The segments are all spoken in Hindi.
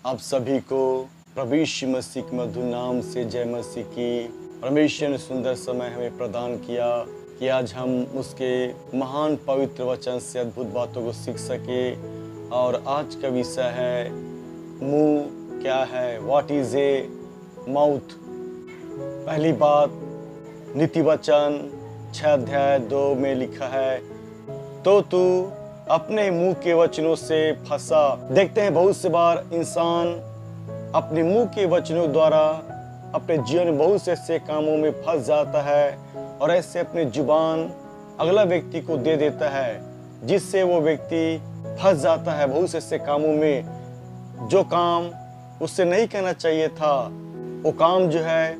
आप सभी को प्रभु यीशु मसीह के मधुर नाम से जय मसीह की। परमेश्वर ने सुंदर समय हमें प्रदान किया कि आज हम उसके महान पवित्र वचन से अद्भुत बातों को सीख सके। और आज का विषय है मुंह क्या है, व्हाट इज ए माउथ। पहली बात, नीति वचन 6 अध्याय 2 में लिखा है, तो तू अपने मुंह के वचनों से फंसा। देखते हैं बहुत से बार इंसान अपने मुंह के वचनों द्वारा अपने जीवन में बहुत से ऐसे कामों में फंस जाता है और ऐसे अपनी जुबान अगला व्यक्ति को दे देता है, जिससे वो व्यक्ति फंस जाता है बहुत से ऐसे कामों में। जो काम उससे नहीं कहना चाहिए था, वो काम जो है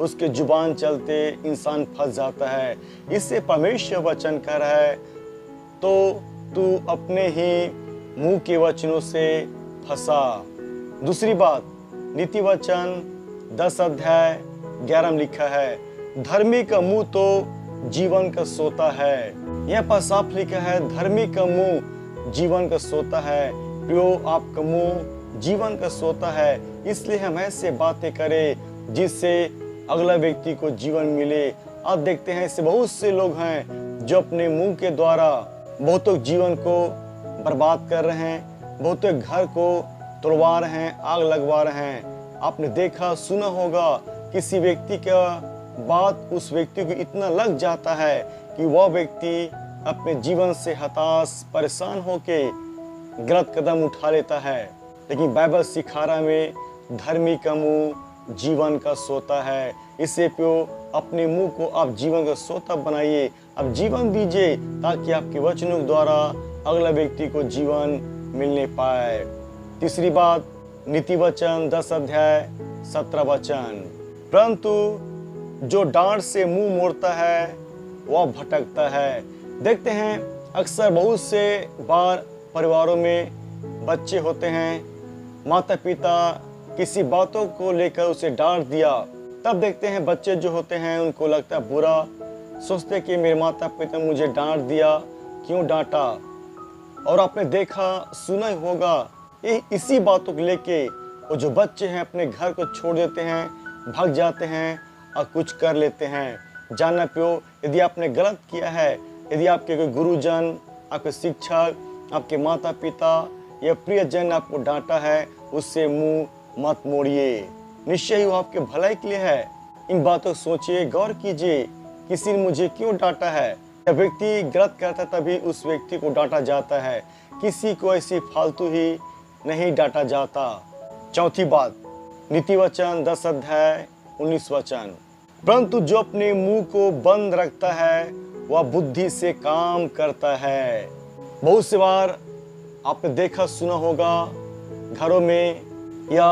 उसके जुबान चलते इंसान फंस जाता है। इससे परमेश्वर वचन कह रहा है, तो तू अपने ही मुंह के वचनों से फंसा। दूसरी बात, नीति वचन 10 अध्याय 11 में लिखा है, धर्मी का मुंह तो जीवन का सोता है। यहाँ पर साफ लिखा है, धर्मी का मुंह जीवन का सोता है। प्रियो, आपका मुंह जीवन का सोता है, इसलिए हम ऐसे बातें करें जिससे अगला व्यक्ति को जीवन मिले। आप देखते हैं ऐसे बहुत से लोग हैं जो अपने मुंह के द्वारा बहुतों जीवन को बर्बाद कर रहे हैं, बहुतों घर को तोड़वा रहे हैं, आग लगवा रहे हैं। आपने देखा सुना होगा, किसी व्यक्ति का बात उस व्यक्ति को इतना लग जाता है कि वह व्यक्ति अपने जीवन से हताश परेशान होके गलत कदम उठा लेता है। लेकिन बाइबल सिखा रहा है, धर्मी का मुंह जीवन का सोता है। इससे प्यो अपने मुंह को आप जीवन का सोता बनाइए, आप जीवन दीजिए, ताकि आपके वचनों के द्वारा अगला व्यक्ति को जीवन मिलने पाए। तीसरी बात, नीति वचन 10 अध्याय 17 वचन, परंतु जो डांट से मुंह मोड़ता है वह भटकता है। देखते हैं अक्सर बहुत से बार परिवारों में बच्चे होते हैं, माता पिता किसी बातों को लेकर उसे डांट दिया, तब देखते हैं बच्चे जो होते हैं उनको लगता है बुरा, सोचते कि मेरे माता पिता मुझे डांट दिया, क्यों डांटा। और आपने देखा सुना ही होगा, ये इसी बातों को लेके वो जो बच्चे हैं अपने घर को छोड़ देते हैं, भाग जाते हैं और कुछ कर लेते हैं। जानना पियो, यदि आपने गलत किया है, यदि आपके कोई गुरुजन, आपके शिक्षक, आपके माता पिता या प्रियजन आपको डांटा है, उससे मुंह मत मोड़िए। निश्चय ही वो आपके भलाई के लिए है। इन बातों को सोचिए, गौर कीजिए, किसी ने मुझे क्यों डांटा है। जब व्यक्ति गलत करता है तभी उस व्यक्ति को डांटा जाता है, किसी को ऐसी फालतू ही नहीं डांटा जाता। चौथी बात, नीति वचन 10 अध्याय 19 वचन, परंतु जो अपने मुंह को बंद रखता है वह बुद्धि से काम करता है। बहुत से बार आपने देखा सुना होगा, घरों में या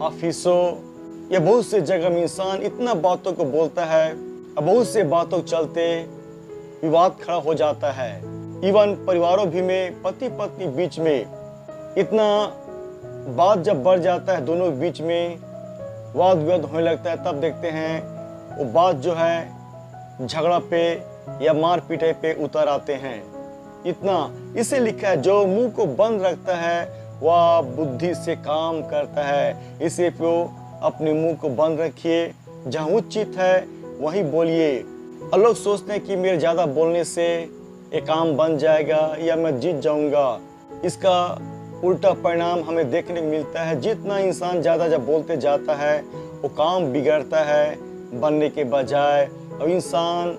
ऑफिसों या बहुत से जगह में इंसान इतना बातों को बोलता है, और बहुत से बातों चलते विवाद खड़ा हो जाता है। इवन परिवारों भी में, पति पत्नी बीच में इतना बात जब बढ़ जाता है, दोनों के बीच में वाद विवाद होने लगता है, तब देखते हैं वो बात जो है झगड़ा पे या मार पीटे पे उतर आते हैं। इतना इसे लिखा है, जो मुंह को बंद रखता है वह बुद्धि से काम करता है। इसलिए अपने मुंह को बंद रखिए, जहाँ उचित है वही बोलिए। और लोग सोचते हैं कि मेरे ज़्यादा बोलने से एक काम बन जाएगा या मैं जीत जाऊंगा। इसका उल्टा परिणाम हमें देखने को मिलता है। जितना इंसान ज़्यादा जब बोलते जाता है, वो काम बिगड़ता है बनने के बजाय, और इंसान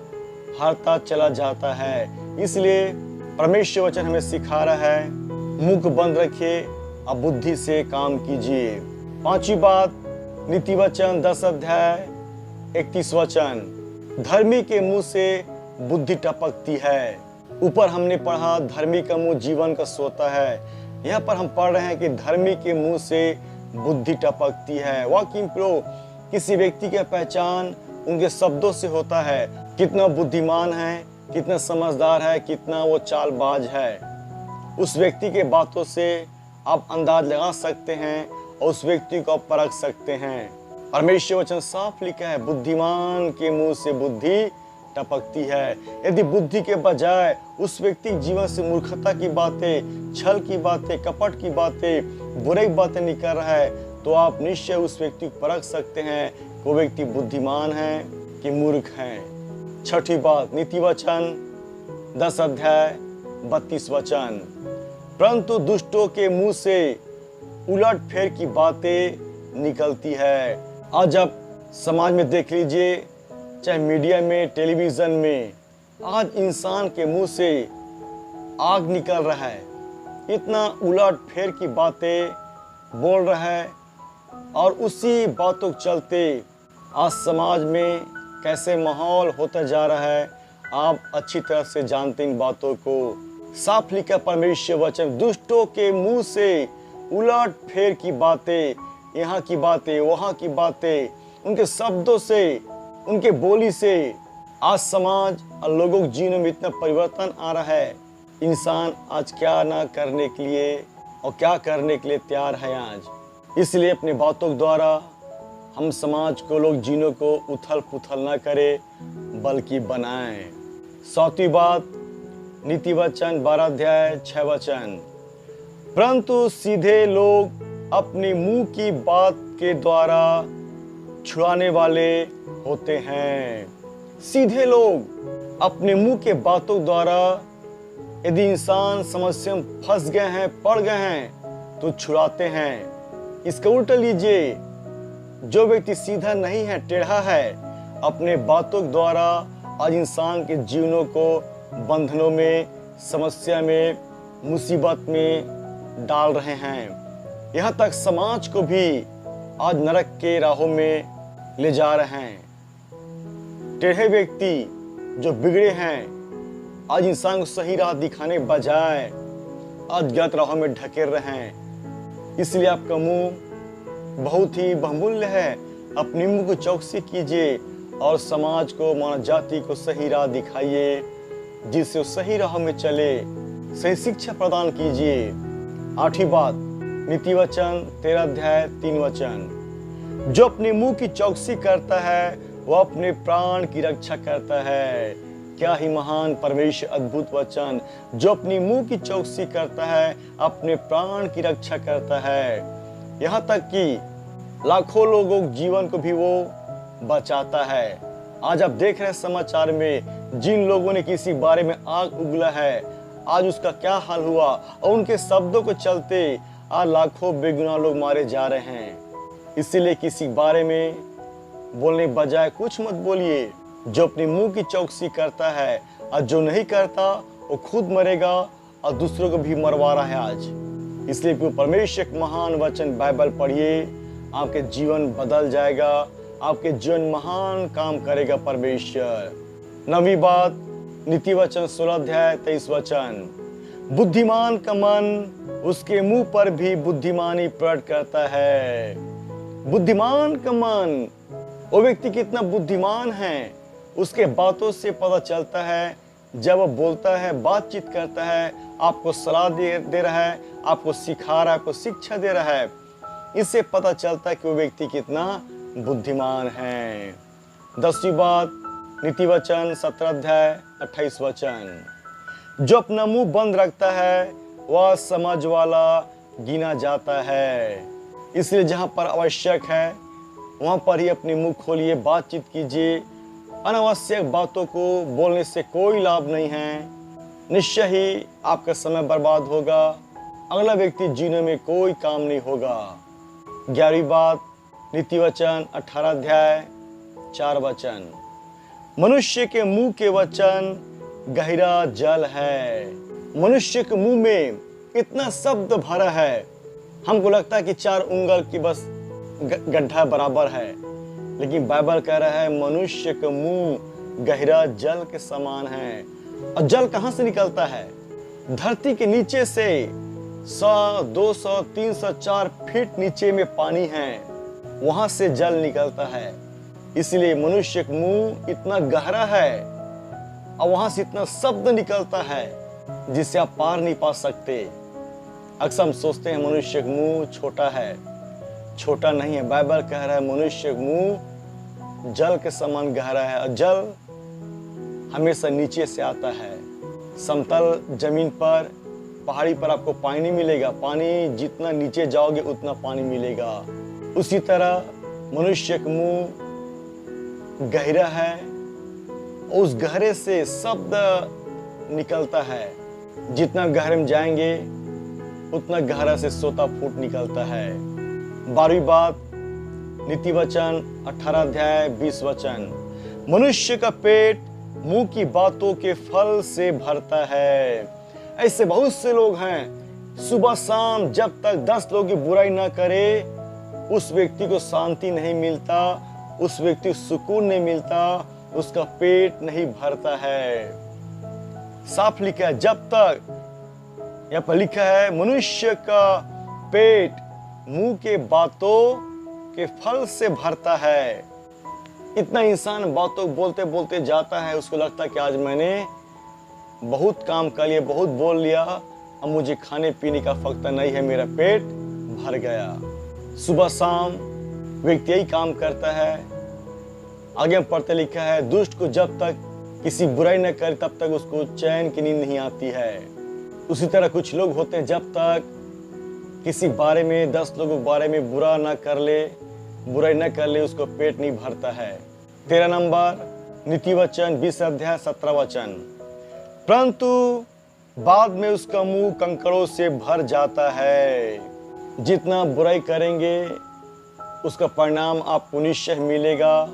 हारता चला जाता है। इसलिए परमेश्वर वचन हमें सिखा रहा है, मुंह को बंद रखिए, अब बुद्धि से काम कीजिए। पांचवी बात, नीति वचन 10 अध्याय 31 वचन, धर्मी के मुंह से बुद्धि टपकती है। ऊपर हमने पढ़ा धर्मी का मुंह जीवन का सोता है, यहाँ पर हम पढ़ रहे हैं कि धर्मी के मुंह से बुद्धि टपकती है। वाकई प्रो, किसी व्यक्ति की पहचान उनके शब्दों से होता है, कितना बुद्धिमान है, कितना समझदार है, कितना वो चालबाज है। उस व्यक्ति के बातों से आप अंदाज लगा सकते हैं और उस व्यक्ति को आप परख सकते हैं। परमेश्वर वचन साफ लिखा है, बुद्धिमान के मुंह से बुद्धि टपकती है। यदि बुद्धि के बजाय उस व्यक्ति के जीवन से मूर्खता की बातें, छल की बातें, कपट की बातें, बुरे की बातें निकल रहा है, तो आप निश्चय उस व्यक्ति को परख सकते हैं कि वो व्यक्ति बुद्धिमान है कि मूर्ख है। छठी बात, नीति वचन 10 अध्याय 32 वचन। परंतु दुष्टों के मुंह से उलट फेर की बातें निकलती है। आज आप समाज में देख लीजिए, चाहे मीडिया में, टेलीविजन में, आज इंसान के मुंह से आग निकल रहा है। इतना उलट फेर की बातें बोल रहा है और उसी बातों के चलते आज समाज में कैसे माहौल होता जा रहा है, आप अच्छी तरह से जानते इन बातों को। साफ लिखा परमेश्वर वचन, दुष्टों के मुंह से उलट फेर की बातें, यहाँ की बातें, वहाँ की बातें, उनके शब्दों से, उनके बोली से आज समाज और लोगों के जीवन में इतना परिवर्तन आ रहा है। इंसान आज क्या ना करने के लिए और क्या करने के लिए तैयार है आज। इसलिए अपनी बातों के द्वारा हम समाज को, लोग जीनों को उथल पुथल ना करें बल्कि बनाएं। 7वीं बात, नीति वचन 12 अध्याय 6 वचन। परंतु सीधे लोग अपने मुंह की बात के द्वारा छुड़ाने वाले होते हैं। सीधे लोग अपने मुंह के बातों द्वारा, यदि इंसान समस्या में फंस गए हैं, पड़ गए हैं, तो छुड़ाते हैं। इसका उल्टा लीजिए, जो व्यक्ति सीधा नहीं है, टेढ़ा है, अपने बातों द्वारा आज इंसान के जीवनों को बंधनों में, समस्या में, मुसीबत में डाल रहे हैं। यहाँ तक समाज को भी आज नरक के राहों में ले जा रहे हैं। टेढ़े व्यक्ति जो बिगड़े हैं, आज इंसान को सही राह दिखाने के बजाय आज गलत राहों में ढकेल रहे हैं। इसलिए आपका मुंह बहुत ही बहुमूल्य है। अपने मुंह को चौकसी कीजिए और समाज को, मानव जाति को सही राह दिखाइए, जिससे वो सही राह में चले। सही शिक्षा प्रदान कीजिए। 8वीं बात, नीति वचन 13 अध्याय 3 वचन। जो अपने मुंह की चौकसी करता है वह अपने प्राण की रक्षा करता है। क्या ही महान परमेश्वर अद्भुत वचन। जो अपनी मुंह की चौकसी करता है अपने प्राण की रक्षा करता है। यहाँ तक कि लाखों लोगों के जीवन को भी वो बचाता है। आज आप देख रहे हैं समाचार में, जिन लोगों ने किसी बारे में आग उगला है, आज उसका क्या हाल हुआ, और उनके शब्दों को चलते आज लाखों बेगुनाह लोग मारे जा रहे हैं। इसीलिए किसी बारे में बोलने बजाय कुछ मत बोलिए। जो अपने मुंह की चौकसी करता है और जो नहीं करता वो खुद मरेगा और दूसरों को भी मरवा रहा है आज। इसलिए परमेश्वर एक महान वचन बाइबल पढ़िए, आपके जीवन बदल जाएगा, आपके जीवन महान काम करेगा परमेश्वर। 9वीं बात, नीति वचन 16 अध्याय 23 वचन। बुद्धिमान का मन उसके मुंह पर भी बुद्धिमानी प्रकट करता है। बुद्धिमान का मन, वो व्यक्ति कितना बुद्धिमान है, उसके बातों से पता चलता है। जब वो बोलता है, बातचीत करता है, आपको सलाह दे रहा है, आपको सिखा रहा है, आपको शिक्षा दे रहा है, इससे पता चलता है कि वो व्यक्ति कितना बुद्धिमान है। 10वीं बात, नीति वचन 17 अध्याय 28 वचन। जो अपना मुंह बंद रखता है वह समझ वाला गिना जाता है। इसलिए जहाँ पर आवश्यक है वहाँ पर ही अपनी मुंह खोलिए, बातचीत कीजिए। अनावश्यक बातों को बोलने से कोई लाभ नहीं है। निश्चय ही आपका समय बर्बाद होगा, अगला व्यक्ति जीने में कोई काम नहीं होगा। 11वीं बात, नीति वचन 18 अध्याय 4 वचन। मनुष्य के मुंह के वचन गहरा जल है। मनुष्य के मुंह में इतना शब्द भरा है, हमको लगता है कि 4 उंगल की बस गड्ढा बराबर है, लेकिन बाइबल कह रहा है मनुष्य का मुंह गहरा जल के समान है। और जल कहाँ से निकलता है? धरती के नीचे से 100, 200, 300, 4 फीट नीचे में पानी है, वहां से जल निकलता है। इसलिए मनुष्य का मुंह इतना गहरा है और वहां से इतना शब्द निकलता है जिससे आप पार नहीं पा सकते। अक्सर हम सोचते हैं मनुष्य का मुंह छोटा है, छोटा नहीं है। बाइबल कह रहा है मनुष्य का मुंह जल के समान गहरा है। और जल हमेशा नीचे से आता है। समतल जमीन पर, पहाड़ी पर आपको पानी नहीं मिलेगा, पानी जितना नीचे जाओगे उतना पानी मिलेगा। उसी तरह मनुष्य का मुंह गहरा है, उस गहरे से शब्द निकलता है। जितना गहरे में जाएंगे उतना गहरा से सोता फूट निकलता है। 12वीं बात, नीति वचन 18 अध्याय 20 वचन, मनुष्य का पेट मुंह की बातों के फल से भरता है। ऐसे बहुत से लोग हैं, सुबह शाम जब तक 10 लोगों की बुराई ना करे, उस व्यक्ति को शांति नहीं मिलता, उस व्यक्ति को सुकून नहीं मिलता, उसका पेट नहीं भरता है। साफ लिखा है, जब तक, यहाँ पर लिखा है मनुष्य का पेट मुंह के बातों के फल से भरता है। इतना इंसान बातों बोलते बोलते जाता है, उसको लगता है कि आज मैंने बहुत काम कर लिया, बहुत बोल लिया, अब मुझे खाने पीने का फक्ता नहीं है, मेरा पेट भर गया। सुबह शाम व्यक्ति यही काम करता है। आगे में पढ़ते लिखा है, दुष्ट को जब तक किसी बुराई न करे तब तक उसको चैन की नींद नहीं आती है। उसी तरह कुछ लोग होते हैं, जब तक किसी बारे में 10 लोगों के बारे में बुराई न कर ले उसको पेट नहीं भरता है। 13 नंबर, नीति वचन 20 अध्याय 17 वचन, परंतु बाद में उसका मुंह कंकड़ों से भर जाता है। जितना बुराई करेंगे उसका परिणाम आपको निश्चय मिलेगा।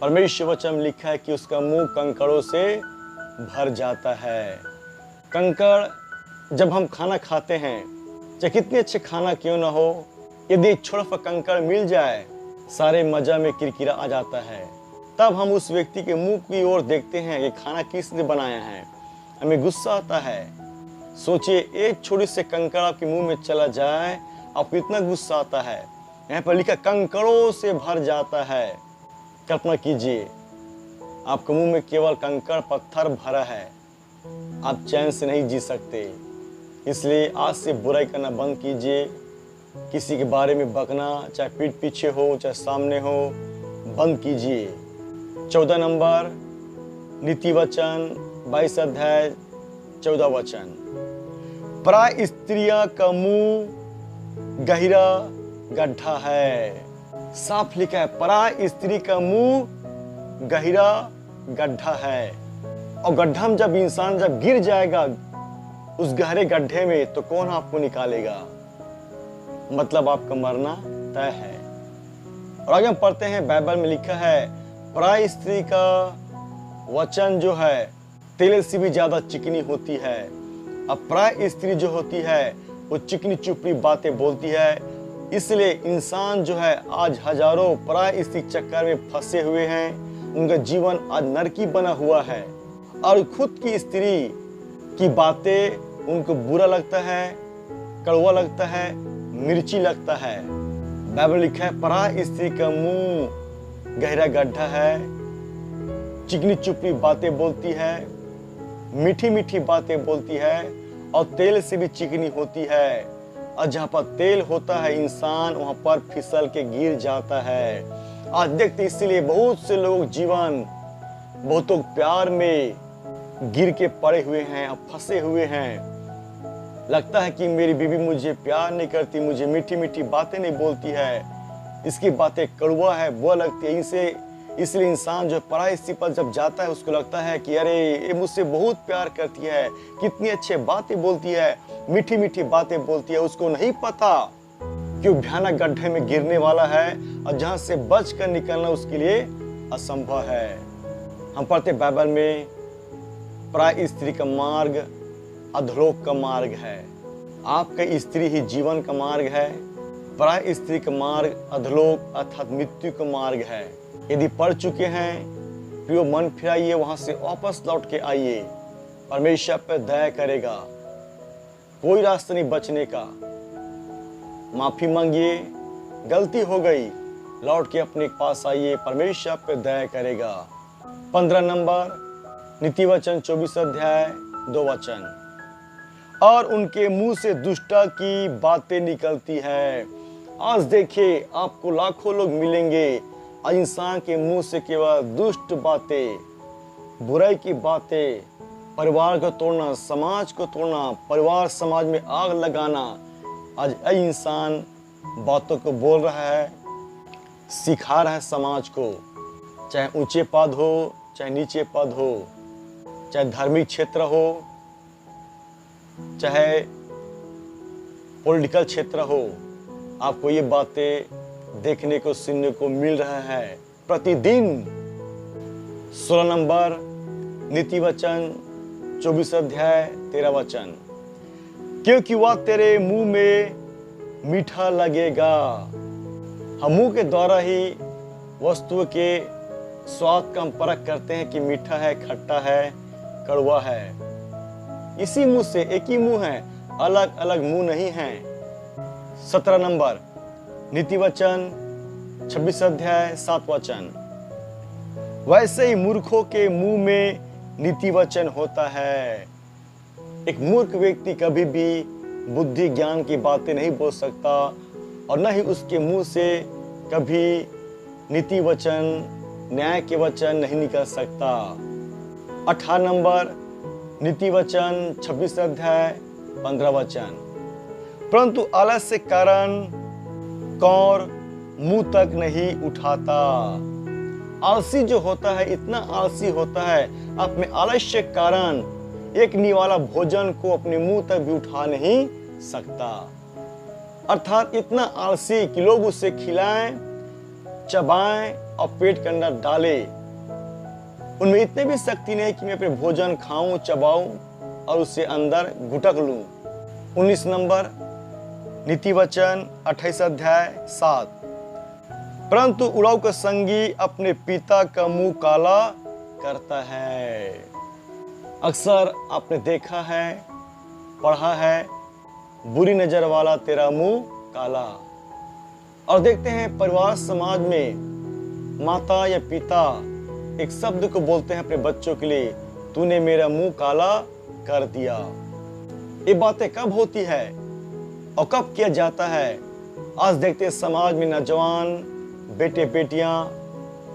परमेश्वर वचन में लिखा है कि उसका मुंह कंकड़ों से भर जाता है। कंकड़, जब हम खाना खाते हैं, चाहे कितने अच्छे खाना क्यों ना हो, यदि एक छोटा सा कंकड़ मिल जाए, सारे मजा में किरकिरा आ जाता है। तब हम उस व्यक्ति के मुंह की ओर देखते हैं, ये खाना किसने बनाया है, हमें गुस्सा आता है। सोचिए, एक छोटी से कंकड़ आपके मुंह में चला जाए, आपको इतना गुस्सा आता है। यहाँ पर लिखा कंकड़ों से भर जाता है। कल्पना कीजिए, आपके मुंह में केवल कंकड़ पत्थर भरा है, आप चैन से नहीं जी सकते। इसलिए आज से बुराई करना बंद कीजिए। किसी के बारे में बकना, चाहे पीठ पीछे हो चाहे सामने हो, बंद कीजिए। 14 नंबर, नीति वचन 22 अध्याय 14 वचन, पराई स्त्रियां का मुंह गहरा गड्ढा है। साफ लिखा है, पराई स्त्री का मुंह गहरा गड्ढा है। और गड्ढा में जब इंसान जब गिर जाएगा उस गहरे गड्ढे में, तो कौन आपको निकालेगा? मतलब आपका मरना तय है। और आगे हम पढ़ते हैं, बाइबल में लिखा है, पराई स्त्री का वचन जो है तेल से भी ज्यादा चिकनी होती है। अब पराई स्त्री जो होती है वो चिकनी चुपड़ी बातें बोलती है। इसलिए इंसान जो है आज हजारों पराई स्त्री चक्कर में फंसे हुए हैं, उनका जीवन आज नरकी बना हुआ है। और खुद की स्त्री की बातें उनको बुरा लगता है, कड़वा लगता है, मिर्ची लगता है। बाइबल लिखा है, पराई स्त्री का मुंह गहरा गड्ढा है, चिकनी चुपड़ी बातें बोलती है, मीठी मीठी बातें बोलती है, और तेल से भी चिकनी होती है। और जहाँ पर तेल होता है इंसान वहाँ पर फिसल के गिर जाता है। आज देखते इसलिए बहुत से लोग जीवन, बहुत लोग प्यार में गिर के पड़े हुए हैं, अब फंसे हुए हैं। लगता है कि मेरी बीवी मुझे प्यार नहीं करती, मुझे मीठी मीठी बातें नहीं बोलती है, इसकी बातें कड़वा है, बुरा लगती है। इसलिए इंसान जो पराई स्त्री पर जब जाता है उसको लगता है कि अरे ये मुझसे बहुत प्यार करती है, कितनी अच्छी बातें बोलती है, मीठी मीठी बातें बोलती है। उसको नहीं पता कि वो भयानक गड्ढे में गिरने वाला है और जहां से बच कर निकलना उसके लिए असंभव है। हम पढ़ते बाइबल में, पराई स्त्री का मार्ग अधोलोक का मार्ग है। आपका स्त्री ही जीवन का मार्ग है, पराई स्त्री का मार्ग अधोलोक अर्थात मृत्यु का मार्ग है। यदि पढ़ चुके हैं, प्रियो मन फिराइए, वहां से वापस लौट के आइए, परमेश्वर पर दया करेगा। कोई रास्ता नहीं बचने का। माफी मांगिए, गलती हो गई, लौट के अपने पास आइए, परमेश्वर पर दया करेगा। 15 नंबर, नीति वचन 24 अध्याय 2 वचन, और उनके मुंह से दुष्टता की बातें निकलती है। आज देखिए, आपको लाखों लोग मिलेंगे, इंसान के मुंह से केवल दुष्ट बातें, बुराई की बातें, परिवार को तोड़ना, समाज को तोड़ना, परिवार समाज में आग लगाना, आज यही इंसान बातों को बोल रहा है, सिखा रहा है समाज को। चाहे ऊंचे पद हो, चाहे नीचे पद हो, चाहे धार्मिक क्षेत्र हो, चाहे पॉलिटिकल क्षेत्र हो, आपको ये बातें देखने को सुनने को मिल रहा है प्रतिदिन। 16 नंबर नीति वचन 24 अध्याय 13 वचन, क्योंकि वह तेरे मुंह में मीठा लगेगा। हम मुंह के द्वारा ही वस्तु के स्वाद का हम परख करते हैं कि मीठा है, खट्टा है, कड़वा है। इसी मुंह से, एक ही मुंह है, अलग अलग मुंह नहीं है। 17 नंबर नीति वचन 26 अध्याय 7 वचन, वैसे ही मूर्खों के मुंह में नीति वचन होता है। एक मूर्ख व्यक्ति कभी भी बुद्धि ज्ञान की बातें नहीं बोल सकता और न ही उसके मुंह से कभी नीति वचन, न्याय के वचन नहीं निकल सकता। 18 नंबर नीति वचन 26 अध्याय 15 वचन, परंतु आलस्य के कारण कौर मुंह तक नहीं उठाता। आलसी जो होता है, इतना आलसी होता है, अपने आलस्य के कारण एक निवाला भोजन को अपने मुंह तक भी उठा नहीं सकता। अर्थात इतना आलसी कि लोग उसे खिलाएं, चबाएं और पेट के अंदर डालें। उनमें इतने भी शक्ति नहीं कि मैं अपने भोजन खाऊं, चबाऊं और उसे अंदर घुटक लूं। 19 नंबर नीति वचन 28 अध्याय 7, परंतु उड़ाऊ का संगी अपने पिता का मुंह काला करता है। अक्सर आपने देखा है, पढ़ा है, बुरी नजर वाला तेरा मुंह काला। और देखते हैं परिवार समाज में माता या पिता एक शब्द को बोलते हैं अपने बच्चों के लिए, तूने मेरा मुंह काला कर दिया। ये बातें कब होती है और कब किया जाता है? आज देखते हैं समाज में नौजवान बेटे बेटियां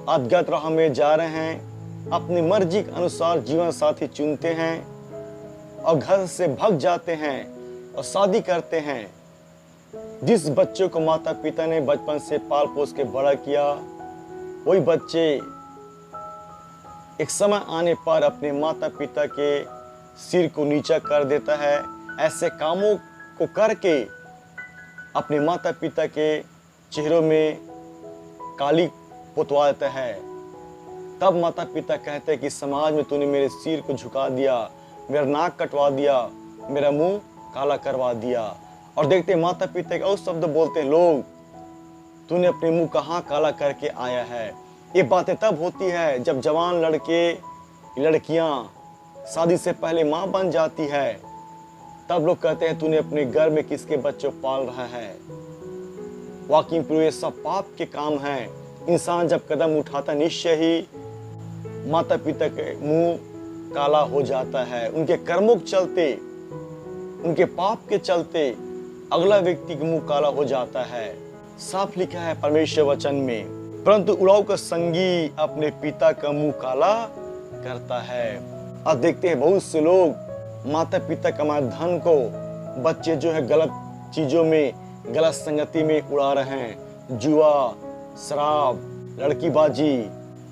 अधगत राह में जा रहे हैं, अपनी मर्जी के अनुसार जीवन साथी चुनते हैं और घर से भाग जाते हैं और शादी करते हैं। जिस बच्चे को माता पिता ने बचपन से पाल पोस के बड़ा किया, वही बच्चे एक समय आने पर अपने माता पिता के सिर को नीचा कर देता है। ऐसे कामों को करके अपने माता पिता के चेहरों में काली पुतवा देता है। तब माता पिता कहते हैं कि समाज में तूने मेरे सिर को झुका दिया, मेरा नाक कटवा दिया, मेरा मुंह काला करवा दिया। और देखते माता पिता के और शब्द बोलते हैं लोग, तूने अपने मुंह कहाँ काला करके आया है। ये बातें तब होती है जब जवान लड़के लड़कियां शादी से पहले माँ बन जाती है। तब लोग कहते हैं तूने अपने घर में किसके बच्चों पाल रहा है। वाकिंग प्रूफ, ये सब पाप के काम हैं। इंसान जब कदम उठाता निश्चय ही माता पिता के मुंह काला हो जाता है। उनके कर्मों के चलते, उनके पाप के चलते अगला व्यक्ति का मुंह काला हो जाता है। साफ लिखा है परमेश्वर वचन में, परंतु उड़ाऊ का संगी अपने पिता का मुंह काला करता है। अब देखते हैं बहुत से लोग माता पिता कमाए धन को बच्चे जो है गलत चीजों में, गलत संगति में उड़ा रहे हैं। जुआ, शराब, लड़कीबाजी,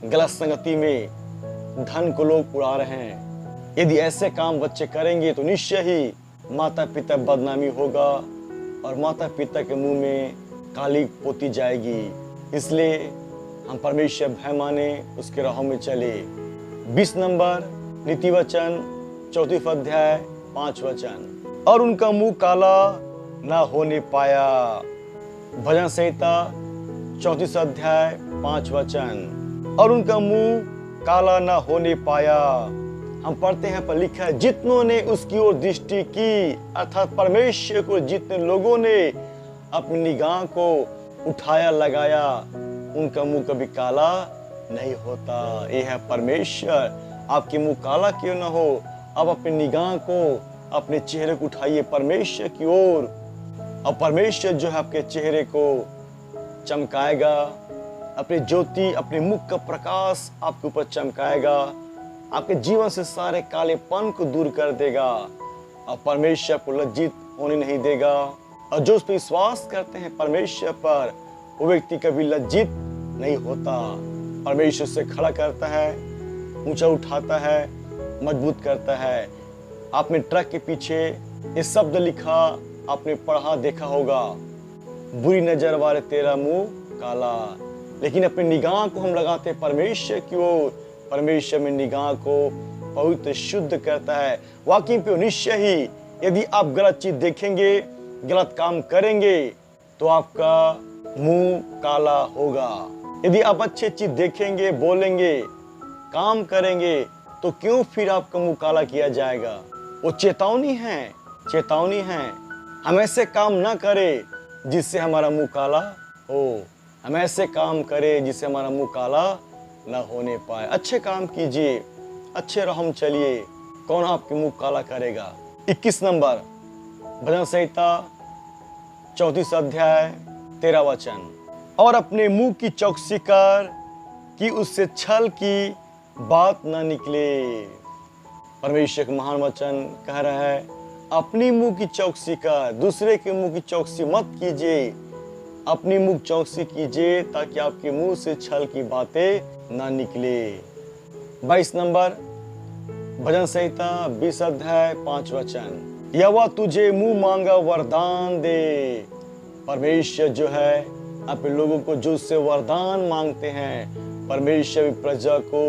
गलत संगति में धन को लोग उड़ा रहे हैं। यदि ऐसे काम बच्चे करेंगे तो निश्चय ही माता पिता बदनामी होगा और माता पिता के मुंह में काली पोती जाएगी। इसलिए हम परमेश्वर भय माने, उसके राहों में चले। 20 नंबर नीति वचन 34 अध्याय 5 वचन, और उनका मुंह काला ना होने पाया। भजन संहिता 34 अध्याय 5 वचन, और उनका मुंह काला ना होने पाया। हम पढ़ते हैं पर लिखा है, जितनों ने उसकी ओर दृष्टि की, अर्थात परमेश्वर को जितने लोगों ने अपनी निगाह को उठाया लगाया, उनका मुंह कभी काला नहीं होता। यह है परमेश्वर। आपके मुंह काला क्यों ना हो, आप अपनी निगाह को, अपने चेहरे को उठाइए परमेश्वर की ओर, और परमेश्वर जो है आपके चेहरे को चमकाएगा। अपनी ज्योति, अपने मुख का प्रकाश आपके ऊपर चमकाएगा आपके जीवन से सारे कालेपन को दूर कर देगा और परमेश्वर को लज्जित होने नहीं देगा। और जो उस पर विश्वास करते हैं परमेश्वर पर, वो व्यक्ति कभी लज्जित नहीं होता। परमेश्वर से खड़ा करता है, ऊंचा उठाता है, मजबूत करता है। आपने ट्रक के पीछे ये शब्द लिखा, आपने पढ़ा देखा होगा, बुरी नजर वाले तेरा मुंह काला। लेकिन अपनी निगाह को हम लगाते परमेश्वर की ओर, परमेश्वर में निगाह को पवित्र शुद्ध करता है। वाकई पे निश्चय ही यदि आप गलत चीज देखेंगे, गलत काम करेंगे तो आपका मुंह काला होगा। यदि आप अच्छी चीज देखेंगे, बोलेंगे, काम करेंगे तो क्यों फिर आपका मुंह काला किया जाएगा? वो चेतावनी है, चेतावनी है। हम ऐसे काम ना करें जिससे हमारा मुंह काला हो। हम ऐसे काम करें जिससे हमारा मुंह काला न होने पाए। अच्छे काम कीजिए, अच्छे राह चलिए, कौन आपके मुंह काला करेगा? 21 नंबर भजन संहिता 34 अध्याय 13 वचन। और अपने मुंह की चौकसी कर कि उससे छल की बात न निकले। परमेश्वर का महान वचन कह रहा है, अपनी मुंह की चौकसी कर, दूसरे के मुंह की चौकसी मत कीजिए। अपनी मुंह चौकसी कीजिए ताकि आपके मुंह से छल की बातें ना निकले। 22 नंबर भजन संहिता 20 अध्याय 5 वचन। यहोवा तुझे मुंह मांगा वरदान दे। परमेश्वर जो है अपने लोगों को जो उससे वरदान मांगते हैं, परमेश्वर भी प्रजा को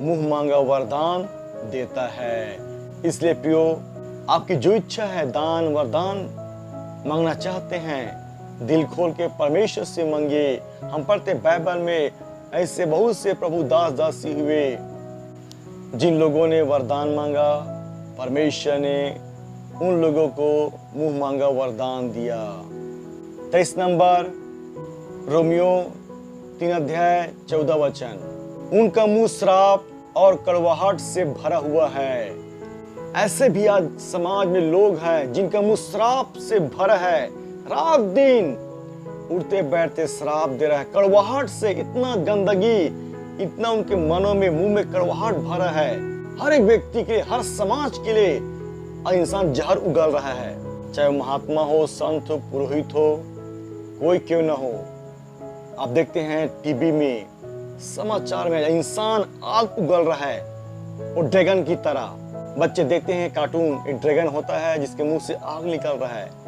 मुंह मांगा वरदान देता है। इसलिए प्रियो, आपकी जो इच्छा है, दान वरदान मांगना चाहते हैं, दिल खोल के परमेश्वर से मांगिए। हम पढ़ते बाइबल में ऐसे बहुत से प्रभु दास दासी हुए जिन लोगों ने वरदान मांगा, परमेश्वर ने उन लोगों को मुंह मांगा वरदान दिया। 23 नंबर रोमियो 3 अध्याय 14 वचन। उनका मुंह श्राप और कड़वाहट से भरा हुआ है। ऐसे भी आज समाज में लोग हैं जिनका मुंह श्राप से भरा है। रात दिन उठते बैठते श्राप दे रहा है, कड़वाहट से। इतना गंदगी, इतना उनके मनों में, मुंह में कड़वाहट भरा है। हर एक व्यक्ति के लिए, हर समाज के लिए इंसान जहर उगल रहा है। चाहे वो महात्मा हो, संत हो, पुरोहित हो, कोई क्यों ना हो। आप देखते हैं टीवी में, समाचार में इंसान आग उगल रहा है, वो ड्रैगन की तरह। बच्चे देखते हैं कार्टून, एक ड्रैगन होता है जिसके मुंह से आग निकल रहा है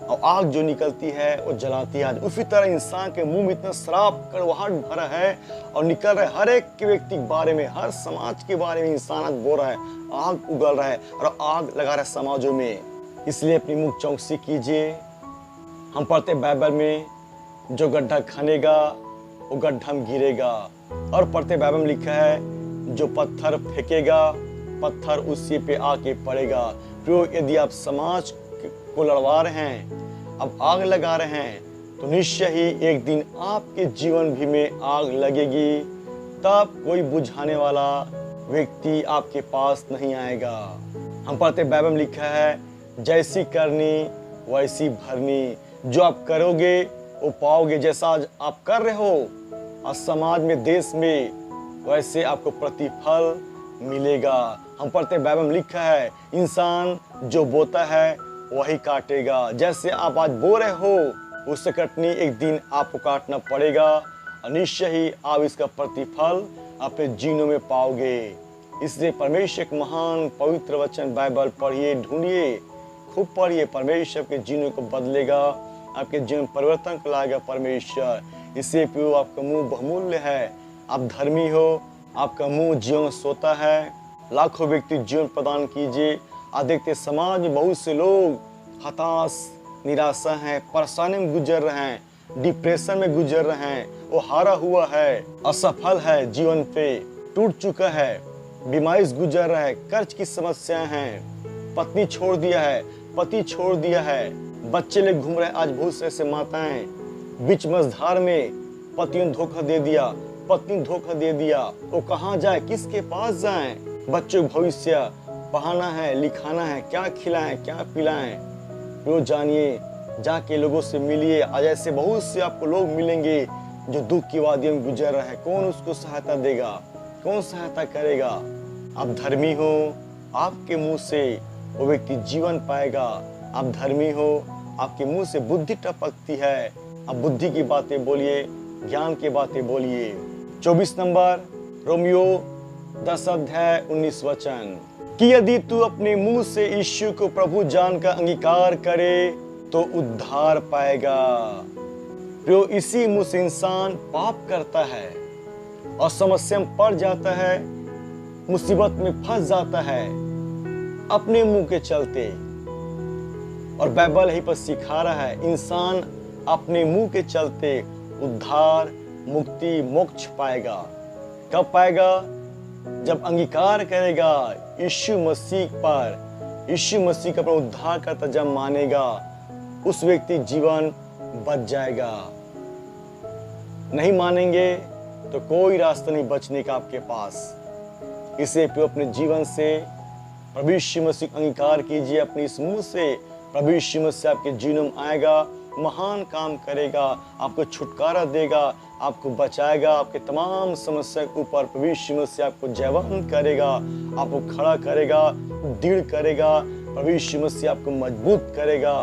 और आग जो निकलती है वो जलाती है। उसी तरह इंसान के मुंह में इतना श्राप, कड़वाहट भरा है और निकल रहा है। हर एक के व्यक्ति के बारे में, हर समाज के बारे में इंसान आज बोल रहा है, आग उगल रहा है और आग लगा रहा है समाजों में। इसलिए अपनी मुंह चौकसी कीजिए। हम पढ़ते बाइबल में, जो गड्ढा खनेगा वो गड्ढा में गिरेगा। और पढ़ते बाइबल में लिखा है, जो पत्थर फेंकेगा पत्थर उसी पे आके पड़ेगा। तो यदि आप समाज को लड़वा रहे हैं, अब आग लगा रहे हैं, तो निश्चय ही एक दिन आपके जीवन भी में आग लगेगी। तब कोई बुझाने वाला व्यक्ति आपके पास नहीं आएगा। हम पढ़ते बाइबल में लिखा है, जैसी करनी वैसी भरनी। जो आप करोगे वो पाओगे। जैसा आज आप कर रहे हो और समाज में, देश में, वैसे आपको प्रतिफल मिलेगा। हम पढ़ते बाइबल में लिखा है, इंसान जो बोता है वही काटेगा। जैसे आप आज बो रहे हो, उससे कटनी एक दिन आपको काटना पड़ेगा और निश्चय ही आप इसका प्रतिफल अपने जीनों में पाओगे। इसलिए परमेश्वर के महान पवित्र वचन बाइबल पढ़िए, ढूंढिए, खूब पढ़िए। परमेश्वर के जीनों को बदलेगा, आपके जीवन परिवर्तन को लाएगा परमेश्वर। इससे प्रियो, आपका मुंह बहुमूल्य है। आप धर्मी हो, आपका मुंह जीवन सोता है। लाखों व्यक्ति जीवन प्रदान कीजिए। आज देखते समाज में बहुत से लोग हताश, निराशा है, परेशानी में गुजर रहे हैं, डिप्रेशन में गुजर रहे हैं। वो हारा हुआ है, असफल है, जीवन पे टूट चुका है, बीमारी से गुजर रहा है, कर्ज की समस्याएं हैं, पत्नी छोड़ दिया है, पति छोड़ दिया है, बच्चे ले घूम रहे हैं। आज बहुत से ऐसे माताएं बीच मझधार में, पति ने धोखा दे दिया, पत्नी धोखा दे दिया। वो कहाँ जाए, किसके पास जाएं? बच्चों को भविष्य पढ़ाना है, लिखाना है, क्या खिलाएं, क्या पिलाएं। रोज जानिए, जाके लोगों से मिलिए। आज ऐसे बहुत से आपको लोग मिलेंगे जो दुख की वादियों में गुजर रहे हैं। कौन उसको सहायता देगा, कौन सहायता करेगा? आप धर्मी हो, आपके मुंह से वो व्यक्ति जीवन पाएगा। आप धर्मी हो, आपके मुंह से बुद्धि टपकती है। आप बुद्धि की बातें बोलिए, ज्ञान की बातें बोलिए। 24 नंबर, रोमियो 10 अध्याय 19 वचन, कि यदि तू अपने मुंह से यीशु को प्रभु जानकर अंगीकार करे तो उद्धार पाएगा। प्रियो, इसी मुंह से इंसान पाप करता है और समस्या में पड़ जाता है, मुसीबत में फंस जाता है अपने मुंह के चलते। और बाइबल यहीं पर सिखा रहा है, इंसान अपने मुंह के चलते उद्धार, मुक्ति, मोक्ष पाएगा। कब पाएगा? जब अंगीकार करेगा यीशु मसीह पर, यीशु मसीह का अपना उद्धार करता जब मानेगा, उस व्यक्ति जीवन बच जाएगा। नहीं मानेंगे तो कोई रास्ता नहीं बचने का आपके पास। इसे अपने जीवन से प्रभु यीशु मसीह अंगीकार कीजिए। अपने इस मुंह से प्रभु यीशु मसीह आपके जीवन में आएगा, महान काम करेगा, आपको छुटकारा देगा, आपको बचाएगा, आपके तमाम समस्या के ऊपर प्रभु यीशु मसीह आपको जयवंत करेगा, आपको खड़ा करेगा, दृढ़ करेगा। प्रभु यीशु मसीह आपको मजबूत करेगा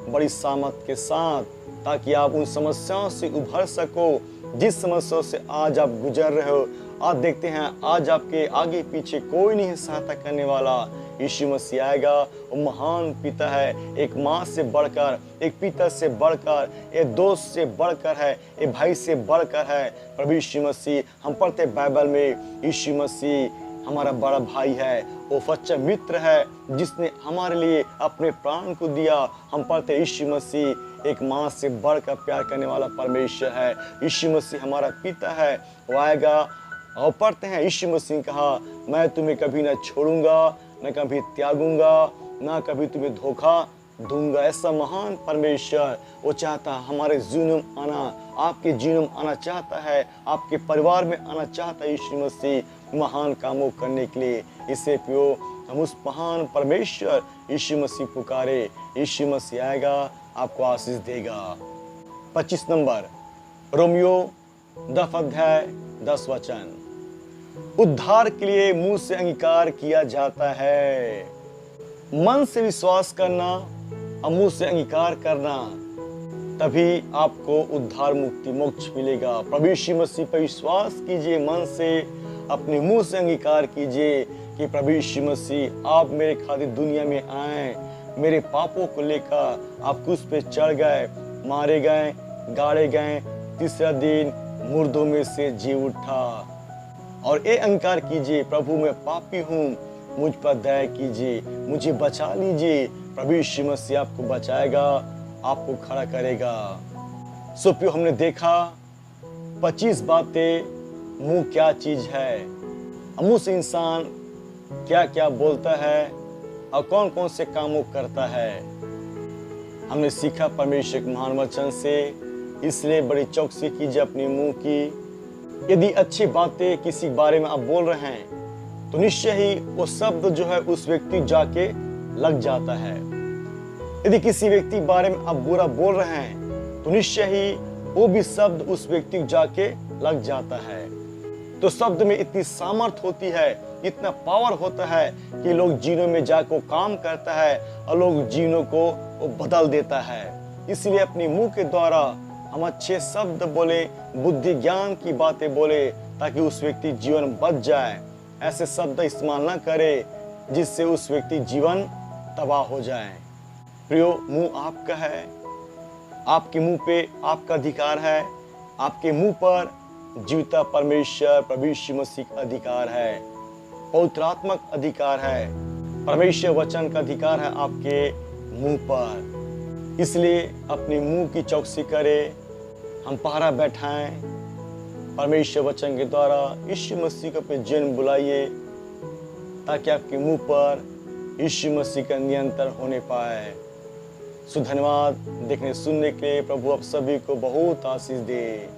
बड़ी सामर्थ के साथ, ताकि आप उन समस्याओं से उभर सको जिस समस्याओं से आज आप गुजर रहे हो। आप देखते हैं आज आपके आगे पीछे कोई नहीं सहायता करने वाला। यीशु मसीह आएगा, वो महान पिता है, एक माँ से बढ़कर, एक पिता से बढ़कर, एक दोस्त से बढ़कर है, एक भाई से बढ़कर है प्रभु यीशु मसीह। हम पढ़ते बाइबल में यीशु मसीह हमारा बड़ा भाई है, वो सच्चा मित्र है जिसने हमारे लिए अपने प्राण को दिया। हम पढ़ते यीशु मसीह एक माँ से बढ़कर प्यार करने वाला परमेश्वर है। यीशु मसीह हमारा पिता है, वो आएगा। और पढ़ते हैं यीशु मसीह ने कहा, मैं तुम्हें कभी न छोड़ूंगा, न कभी त्यागूंगा, न कभी तुम्हें धोखा दूंगा। ऐसा महान परमेश्वर वो चाहता है हमारे जीवन में आना, आपके जीवन में आना चाहता है, आपके परिवार में आना चाहता है यीशु मसीह महान कामों करने के लिए। इसे पियो, हम उस महान परमेश्वर यीशु मसीह पुकारे। यीशु मसीह आएगा, आपको आशीष देगा। 25 नंबर, रोमियो 10 अध्याय 10 वचन, उद्धार के लिए मुंह से अंगीकार किया जाता है। मन से विश्वास करना और मुंह से अंगीकार करना, तभी आपको उद्धार, मुक्ति, मोक्ष मिलेगा। प्रभु यीशु मसीह पर विश्वास कीजिए, मन से, अपने मुंह से अंगीकार कीजिए कि प्रभु यीशु मसीह आप मेरे खातिर दुनिया में आए, मेरे पापों को लेकर आप क्रूस पे चढ़ गए, मारे गए, गाड़े गए, तीसरा दिन मुर्दों में से जी उठा। और ये अंगीकार कीजिए, प्रभु मैं पापी हूँ, मुझ पर दया कीजिए, मुझे बचा लीजिए। प्रभु यीशु मसीह आपको बचाएगा, आपको खड़ा करेगा। सो प्रियो, हमने देखा 25 बातें, मुंह क्या चीज है, मुंह से इंसान क्या क्या बोलता है और कौन कौन से कामों करता है। हमने सीखा परमेश्वर के महान वचन से, इसलिए बड़ी चौकसी कीजिए अपने मुंह की। यदि अच्छी बातें किसी बारे में आप बोल रहे हैं तो निश्चय ही वो शब्द जो है उस व्यक्ति जाके लग जाता है। यदि किसी व्यक्ति के बारे में आप बुरा बोल रहे हैं तो निश्चय ही वो भी शब्द उस व्यक्ति को जाके लग जाता है। तो शब्द में इतनी सामर्थ होती है, इतना पावर होता है कि लोग जीनों में जाकर काम करता है और लोग जीनों को बदल देता है। इसलिए अपने मुंह के द्वारा हम अच्छे शब्द बोले, बुद्धि ज्ञान की बातें बोले, ताकि उस व्यक्ति जीवन बच जाए। ऐसे शब्द इस्तेमाल ना करे जिससे उस व्यक्ति जीवन तबाह हो जाए। प्रियो, मुंह आपका है, आपके मुंह पे आपका अधिकार है, आपके मुंह पर जीविता परमेश्वर प्रभु यीशु मसीह का अधिकार है, पवित्रात्मक अधिकार है, परमेश्वर वचन का अधिकार है आपके मुंह पर। इसलिए अपने मुंह की चौकसी करें, हम पहरा बैठाएं, परमेश्वर वचन के द्वारा यीशु मसीह को अपने जीवन बुलाइए, ताकि आपके मुंह पर यीशु मसीह का नियंत्रण होने पाए। धन्यवाद देखने सुनने के लिए। प्रभु आप सभी को बहुत आशीष दे।